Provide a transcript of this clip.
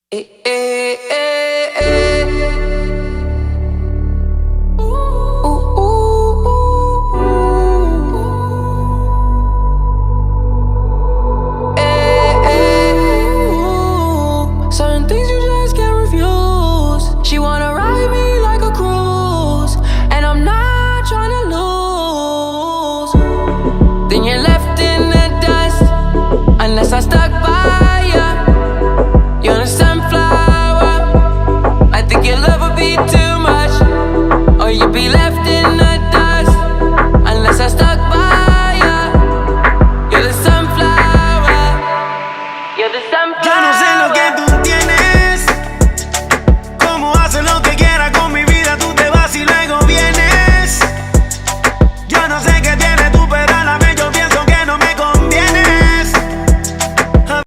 Eh, eh, eh, eh. Certain things you just can't refuse. She wanna ride me like a cruise, and I'm not trying to lose. Then you're left in the dust, unless I stuck by ya. You're a sunflower. I think your love would be too much, or you'd be left in the dust, unless I stuck by ya. You're the sunflower. You're the sunflower. Yo no sé lo que tú tienes, cómo haces lo que